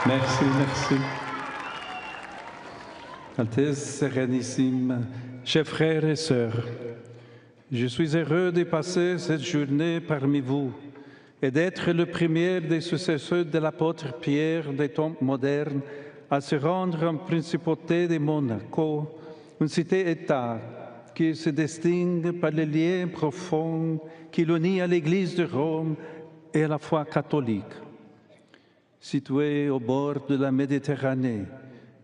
Merci, merci. Altesse Sérénissime, chers frères et sœurs, je suis heureux de passer cette journée parmi vous et d'être le premier des successeurs de l'apôtre Pierre des temps modernes à se rendre en principauté de Monaco, une cité-État qui se distingue par les liens profonds qui l'unit à l'Église de Rome et à la foi catholique. Située au bord de la Méditerranée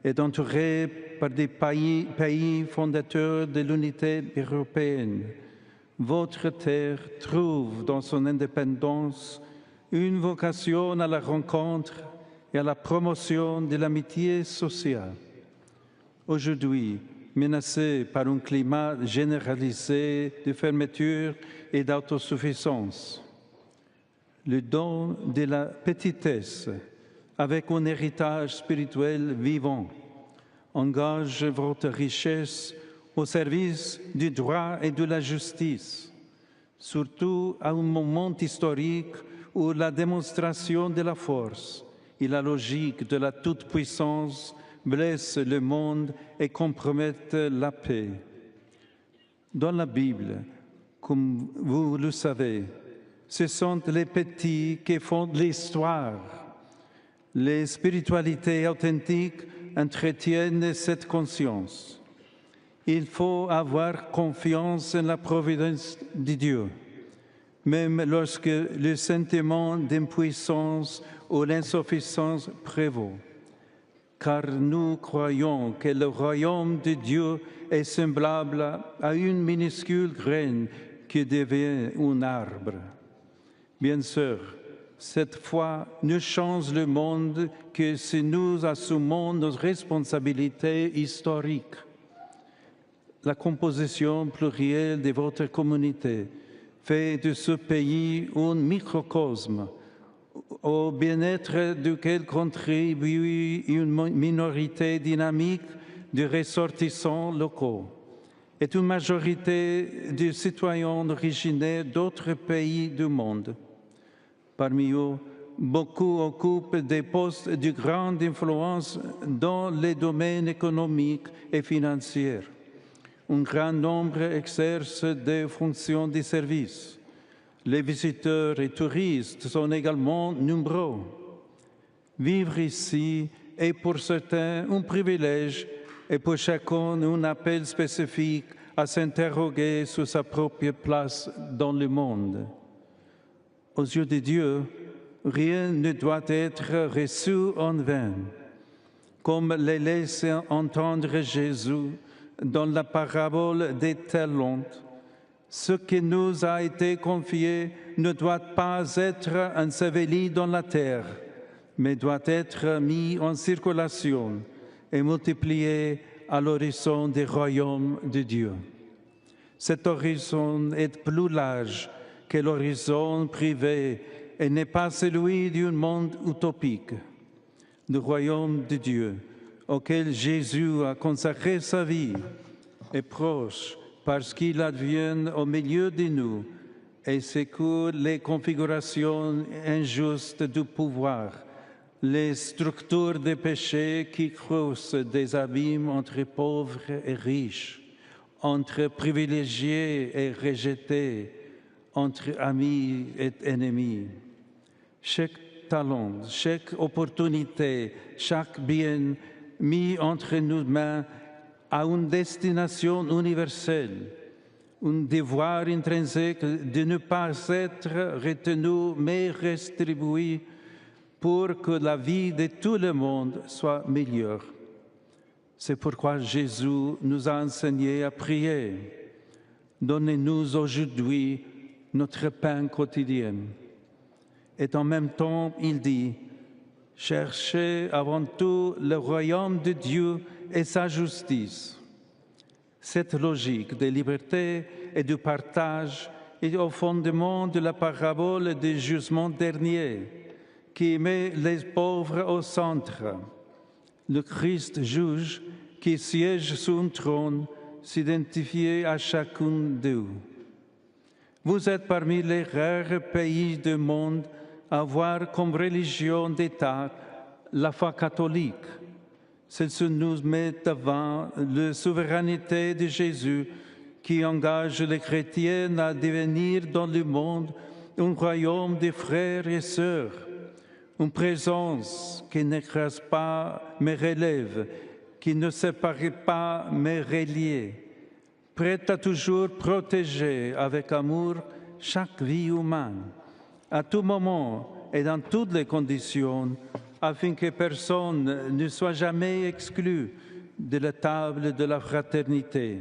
et entourée par des pays fondateurs de l'unité européenne, votre terre trouve dans son indépendance une vocation à la rencontre et à la promotion de l'amitié sociale. Aujourd'hui, menacée par un climat généralisé de fermeture et d'autosuffisance, le don de la petitesse, avec un héritage spirituel vivant, engage votre richesse au service du droit et de la justice, surtout à un moment historique où la démonstration de la force et la logique de la toute-puissance blessent le monde et compromettent la paix. Dans la Bible, comme vous le savez, ce sont les petits qui font l'histoire. Les spiritualités authentiques entretiennent cette conscience. Il faut avoir confiance en la providence de Dieu, même lorsque le sentiment d'impuissance ou l'insuffisance prévaut. Car nous croyons que le royaume de Dieu est semblable à une minuscule graine qui devient un arbre. Bien sûr, cette foi ne change le monde que si nous assumons nos responsabilités historiques. La composition plurielle de votre communauté fait de ce pays un microcosme au bien-être duquel contribue une minorité dynamique de ressortissants locaux et une majorité de citoyens originaires d'autres pays du monde. Parmi eux, beaucoup occupent des postes de grande influence dans les domaines économiques et financiers. Un grand nombre exercent des fonctions de service. Les visiteurs et touristes sont également nombreux. Vivre ici est pour certains un privilège et pour chacun un appel spécifique à s'interroger sur sa propre place dans le monde. Aux yeux de Dieu, rien ne doit être reçu en vain. Comme le laisse entendre Jésus dans la parabole des talents, ce qui nous a été confié ne doit pas être enseveli dans la terre, mais doit être mis en circulation et multiplié à l'horizon du royaume de Dieu. Cet horizon est plus large que l'horizon privé et n'est pas celui d'un monde utopique. Le royaume de Dieu, auquel Jésus a consacré sa vie, est proche parce qu'il advient au milieu de nous et secoue les configurations injustes du pouvoir, les structures des péchés qui creusent des abîmes entre pauvres et riches, entre privilégiés et rejetés, entre amis et ennemis. Chaque talent, chaque opportunité, chaque bien mis entre nos mains a une destination universelle, un devoir intrinsèque de ne pas être retenu mais redistribué pour que la vie de tout le monde soit meilleure. C'est pourquoi Jésus nous a enseigné à prier. Donnez-nous aujourd'hui notre pain quotidien. Et en même temps, il dit, cherchez avant tout le royaume de Dieu et sa justice. Cette logique de liberté et de partage est au fondement de la parabole du jugement dernier, qui met les pauvres au centre. Le Christ juge qui siège sur un trône s'identifie à chacun d'eux. Vous êtes parmi les rares pays du monde à avoir comme religion d'État la foi catholique. Celle-ci nous met devant la souveraineté de Jésus qui engage les chrétiens à devenir dans le monde un royaume de frères et sœurs, une présence qui n'écrase pas mais relève, qui ne sépare pas mais relie, prête à toujours protéger avec amour chaque vie humaine, à tout moment et dans toutes les conditions, afin que personne ne soit jamais exclu de la table de la fraternité.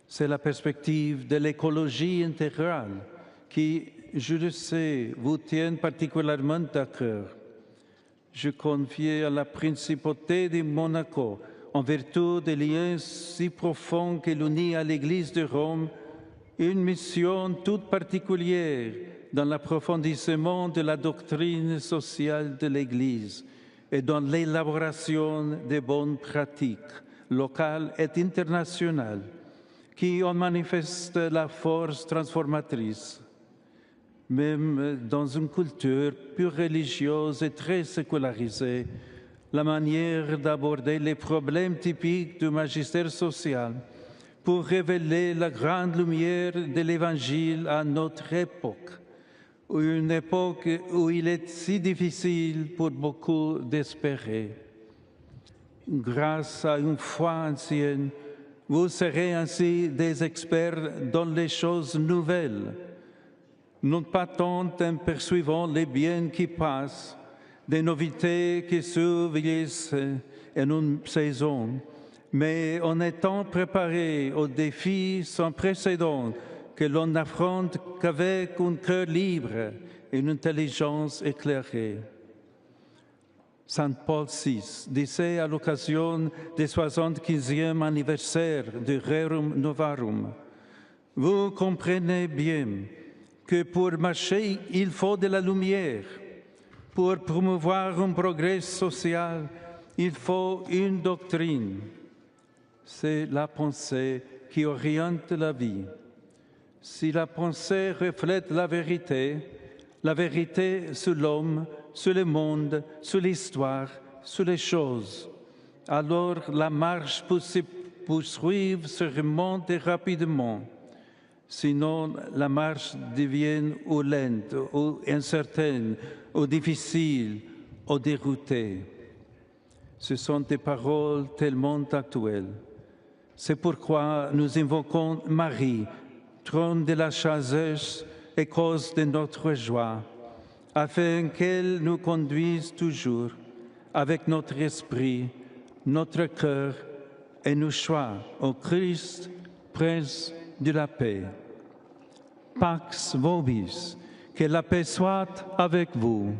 C'est la perspective de l'écologie intégrale qui, je le sais, vous tient particulièrement à cœur. Je confie à la principauté de Monaco, en vertu des liens si profonds qui l'unit à l'Église de Rome, une mission toute particulière dans l'approfondissement de la doctrine sociale de l'Église et dans l'élaboration des bonnes pratiques locales et internationales qui en manifestent la force transformatrice. Même dans une culture plus religieuse et très sécularisée, la manière d'aborder les problèmes typiques du magistère social pour révéler la grande lumière de l'Évangile à notre époque, une époque où il est si difficile pour beaucoup d'espérer. Grâce à une foi ancienne, vous serez ainsi des experts dans les choses nouvelles, non pas tant en percevant les biens qui passent, des novités qui survieillissent en une saison, mais en étant préparés aux défis sans précédent que l'on n'affronte qu'avec un cœur libre et une intelligence éclairée. Saint Paul VI disait à l'occasion du 75e anniversaire de Rerum Novarum, « Vous comprenez bien que pour marcher, il faut de la lumière. Pour promouvoir un progrès social, il faut une doctrine. » C'est la pensée qui oriente la vie. Si la pensée reflète la vérité sur l'homme, sur le monde, sur l'histoire, sur les choses, alors la marche peut se poursuivre, se remonter rapidement. Sinon, la marche devient ou lente, ou incertaine, ou difficile, ou déroutée. Ce sont des paroles tellement actuelles. C'est pourquoi nous invoquons Marie, trône de la sagesse et cause de notre joie, afin qu'elle nous conduise toujours avec notre esprit, notre cœur et nos choix au Christ, Prince de la paix. Pax vobis, que la paix soit avec vous.